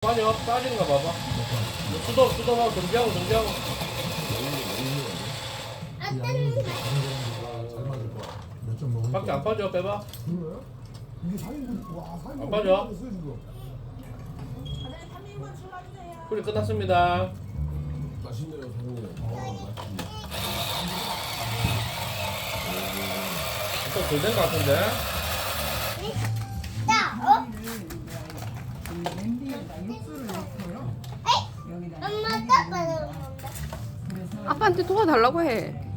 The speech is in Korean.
빠져 빠지는 거 봐봐. 수도만 정지하고. 잘 맞을 거야. 몇점 먹을 밖에 안 빠져 빼봐. 그래? 이게 4인분, 와, 4인분. 안 빠져? 지금. 풀이 끝났습니다. 맛있네요, 사장님. 좀덜된 것 같은데. 냄비에다 육수를 넣고요. 여기다 엄마 딱 받은 건데. 그래서 아빠한테 도와달라고 해.